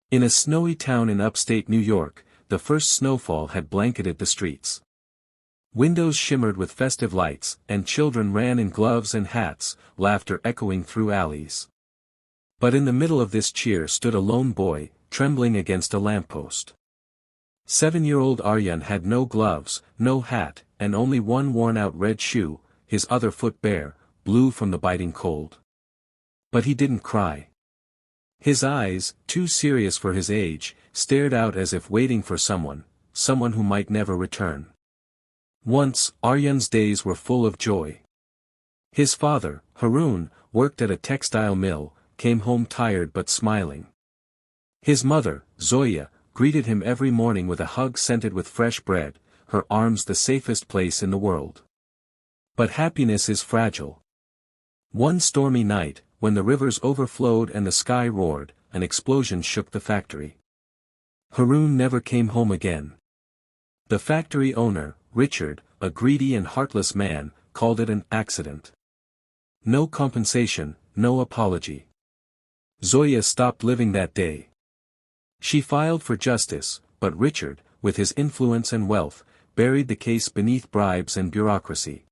In a snowy town in upstate New York, the first snowfall had blanketed the streets. Windows shimmered with festive lights, and children ran in gloves and hats, laughter echoing through alleys. But in the middle of this cheer stood a lone boy, trembling against a lamppost. 7-year-old Aryan had no gloves, no hat, and only one worn-out red shoe, his other foot bare, blue from the biting cold. But he didn't cry. His eyes, too serious for his age, stared out as if waiting for someone who might never return. Once, Aryan's days were full of joy. His father, Haroon, worked at a textile mill, came home tired but smiling. His mother, Zoya, greeted him every morning with a hug scented with fresh bread, her arms the safest place in the world. But happiness is fragile. One stormy night, when the rivers overflowed and the sky roared, an explosion shook the factory. Haroon never came home again. The factory owner, Richard, a greedy and heartless man, called it an accident. No compensation, no apology. Zoya stopped living that day. She filed for justice, but Richard, with his influence and wealth, buried the case beneath bribes and bureaucracy.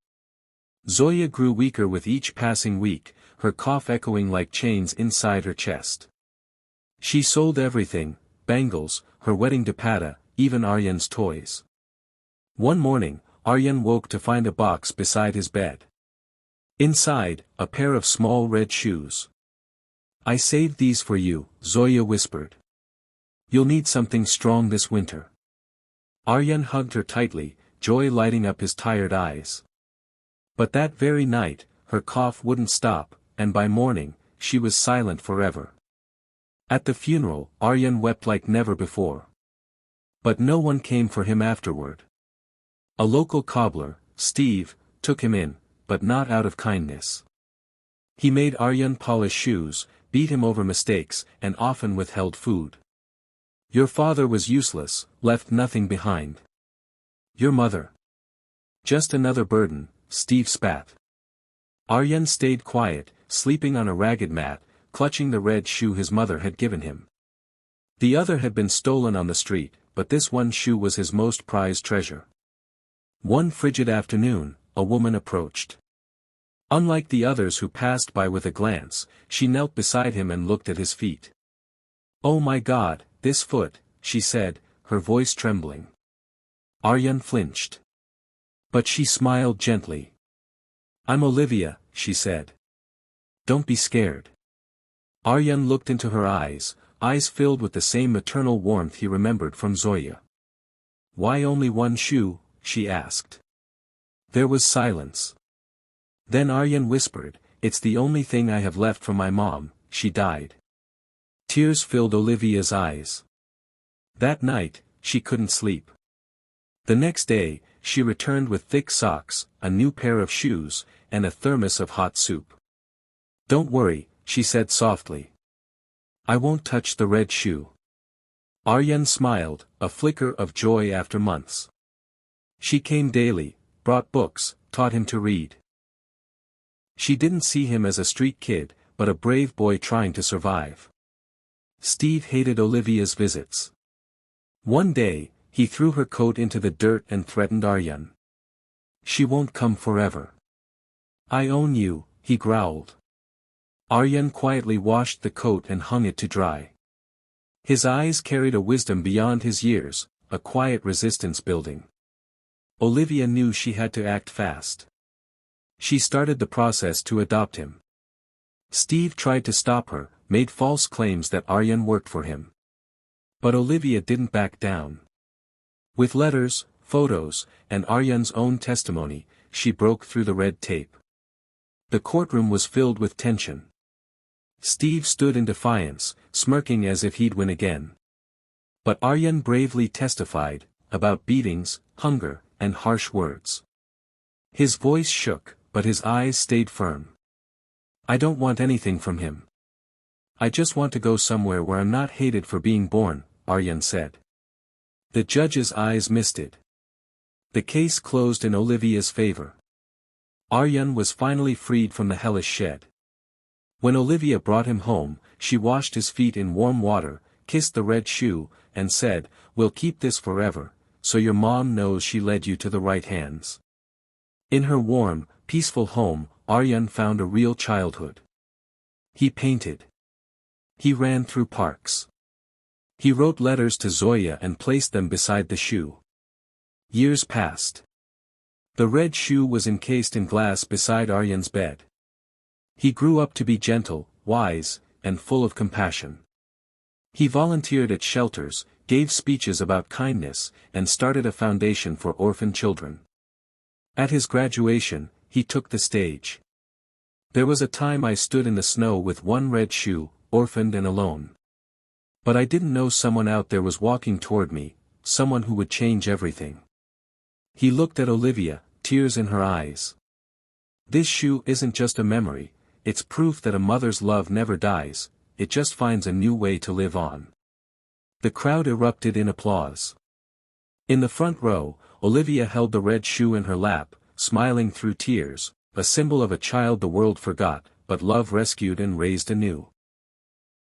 Zoya grew weaker with each passing week, her cough echoing like chains inside her chest. She sold everything, bangles, her wedding dupatta, even Aryan's toys. One morning, Aryan woke to find a box beside his bed. Inside, a pair of small red shoes. "I saved these for you," Zoya whispered. "You'll need something strong this winter." Aryan hugged her tightly, joy lighting up his tired eyes. But that very night, her cough wouldn't stop, and by morning, she was silent forever. At the funeral, Aryan wept like never before. But no one came for him afterward. A local cobbler, Steve, took him in, but not out of kindness. He made Aryan polish shoes, beat him over mistakes, and often withheld food. "Your father was useless, left nothing behind. Your mother. Just another burden," Steve spat. Aryan stayed quiet, sleeping on a ragged mat, clutching the red shoe his mother had given him. The other had been stolen on the street, but this one shoe was his most prized treasure. One frigid afternoon, a woman approached. Unlike the others who passed by with a glance, she knelt beside him and looked at his feet. "Oh my God, this foot," she said, her voice trembling. Aryan flinched. But she smiled gently. "I'm Olivia," she said. "Don't be scared." Aryan looked into her eyes filled with the same maternal warmth he remembered from Zoya. "Why only one shoe?" she asked. There was silence. Then Aryan whispered, "It's the only thing I have left from my mom, she died." Tears filled Olivia's eyes. That night, she couldn't sleep. The next day, she returned with thick socks, a new pair of shoes, and a thermos of hot soup. "Don't worry," she said softly. "I won't touch the red shoe." Aryan smiled, a flicker of joy after months. She came daily, brought books, taught him to read. She didn't see him as a street kid, but a brave boy trying to survive. Steve hated Olivia's visits. One day, he threw her coat into the dirt and threatened Aryan. "She won't come forever. I own you," he growled. Aryan quietly washed the coat and hung it to dry. His eyes carried a wisdom beyond his years, a quiet resistance building. Olivia knew she had to act fast. She started the process to adopt him. Steve tried to stop her, made false claims that Aryan worked for him. But Olivia didn't back down. With letters, photos, and Aryan's own testimony, she broke through the red tape. The courtroom was filled with tension. Steve stood in defiance, smirking as if he'd win again. But Aryan bravely testified, about beatings, hunger, and harsh words. His voice shook, but his eyes stayed firm. "I don't want anything from him. I just want to go somewhere where I'm not hated for being born," Aryan said. The judge's eyes misted. The case closed in Olivia's favor. Aryan was finally freed from the hellish shed. When Olivia brought him home, she washed his feet in warm water, kissed the red shoe, and said, "We'll keep this forever, so your mom knows she led you to the right hands." In her warm, peaceful home, Aryan found a real childhood. He painted. He ran through parks. He wrote letters to Zoya and placed them beside the shoe. Years passed. The red shoe was encased in glass beside Aryan's bed. He grew up to be gentle, wise, and full of compassion. He volunteered at shelters, gave speeches about kindness, and started a foundation for orphan children. At his graduation, he took the stage. "There was a time I stood in the snow with one red shoe, orphaned and alone. But I didn't know someone out there was walking toward me, someone who would change everything." He looked at Olivia, tears in her eyes. This shoe isn't just a memory, it's proof that a mother's love never dies, it just finds a new way to live on. The crowd erupted in applause. In the front row, Olivia held the red shoe in her lap, smiling through tears, a symbol of a child the world forgot, but love rescued and raised anew.